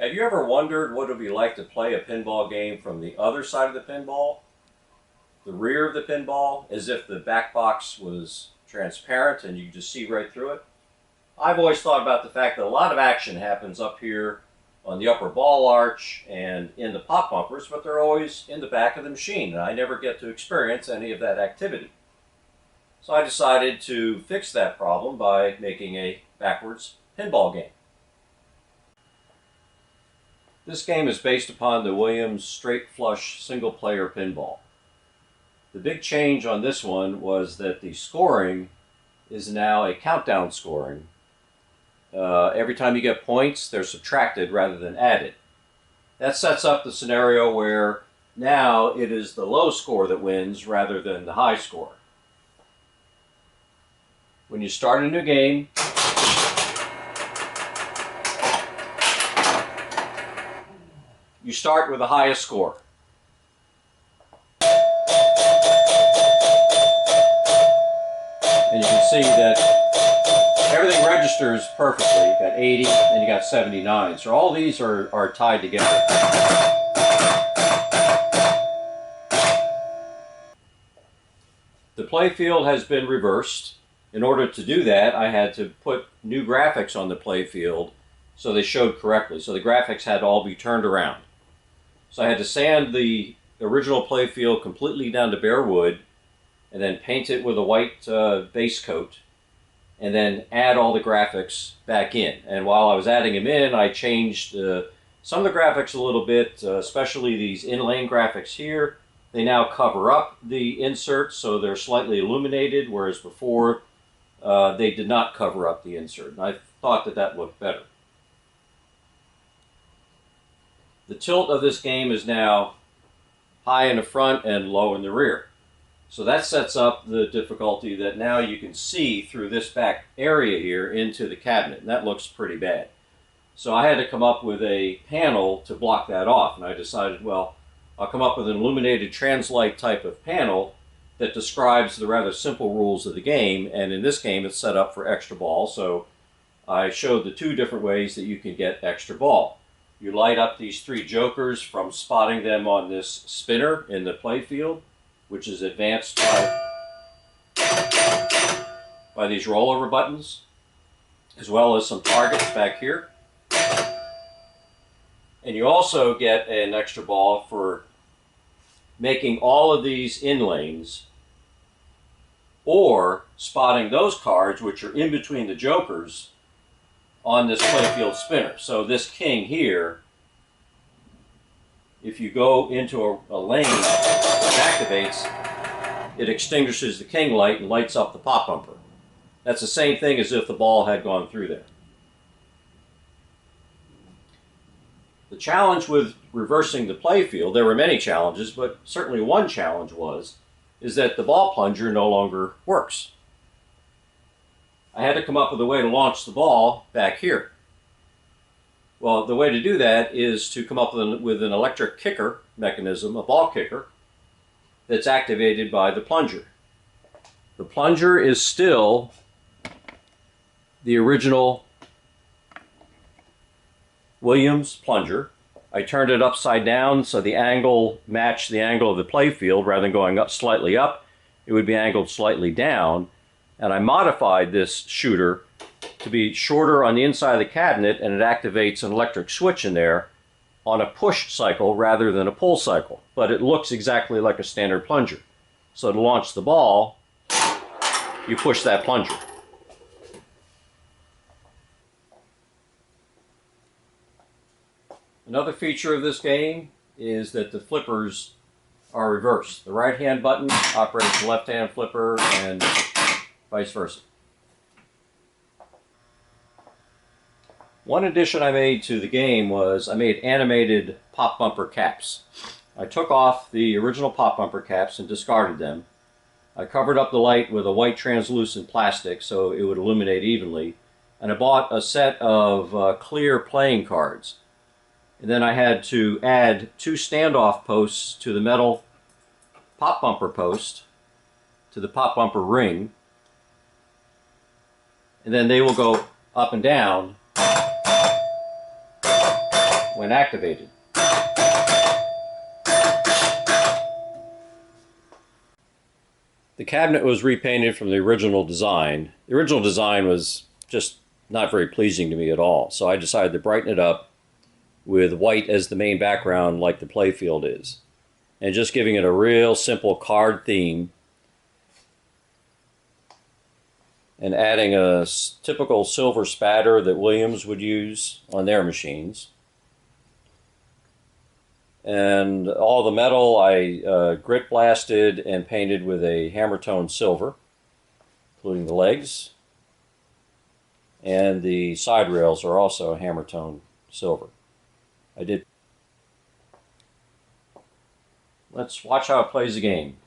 Have you ever wondered what it would be like to play a pinball game from the other side of the pinball, the rear of the pinball, as if the back box was transparent and you could just see right through it? I've always thought about the fact that a lot of action happens up here on the upper ball arch and in the pop bumpers, but they're always in the back of the machine, and I never get to experience any of that activity. So I decided to fix that problem by making a backwards pinball game. This game is based upon the Williams straight flush single player pinball. The big change on this one was that the scoring is now a countdown scoring. Every time you get points, they're subtracted rather than added. That sets up the scenario where now it is the low score that wins rather than the high score. When you start a new game, you start with the highest score. And you can see that everything registers perfectly. You got 80 and you got 79. So all these are tied together. The playfield has been reversed. In order to do that, I had to put new graphics on the playfield so they showed correctly. So the graphics had to all be turned around. So I had to sand the original playfield completely down to bare wood and then paint it with a white base coat and then add all the graphics back in. And while I was adding them in, I changed some of the graphics a little bit, especially these in-lane graphics here. They now cover up the insert so they're slightly illuminated, whereas before they did not cover up the insert. And I thought that that looked better. The tilt of this game is now high in the front and low in the rear. So that sets up the difficulty that now you can see through this back area here into the cabinet. And that looks pretty bad. So I had to come up with a panel to block that off. And I decided, well, I'll come up with an illuminated translight type of panel that describes the rather simple rules of the game. And in this game, it's set up for extra ball. So I showed the two different ways that you can get extra ball. You light up these three jokers from spotting them on this spinner in the playfield, which is advanced by these rollover buttons, as well as some targets back here. And you also get an extra ball for making all of these in lanes or spotting those cards which are in between the jokers on this playfield spinner. So this king here, if you go into a lane that activates, it extinguishes the king light and lights up the pop bumper. That's the same thing as if the ball had gone through there. The challenge with reversing the playfield, there were many challenges, but certainly one challenge is that the ball plunger no longer works. I had to come up with a way to launch the ball back here. Well, the way to do that is to come up with an electric kicker mechanism, a ball kicker, that's activated by the plunger. The plunger is still the original Williams plunger. I turned it upside down so the angle matched the angle of the playfield. Rather than going up slightly up, it would be angled slightly down. And I modified this shooter to be shorter on the inside of the cabinet, and it activates an electric switch in there on a push cycle rather than a pull cycle. But it looks exactly like a standard plunger. So to launch the ball, you push that plunger. Another feature of this game is that the flippers are reversed. The right-hand button operates the left-hand flipper and vice versa. One addition I made to the game was I made animated pop bumper caps. I took off the original pop bumper caps and discarded them. I covered up the light with a white translucent plastic so it would illuminate evenly. And I bought a set of clear playing cards. And then I had to add 2 standoff posts to the metal pop bumper post, to the pop bumper ring. And then they will go up and down when activated. The cabinet was repainted from the original design. The original design was just not very pleasing to me at all, so I decided to brighten it up with white as the main background like the playfield is, and just giving it a real simple card theme and adding a typical silver spatter that Williams would use on their machines. And all the metal I grit blasted and painted with a hammer tone silver, including the legs. And the side rails are also hammer tone silver. Let's watch how it plays the game.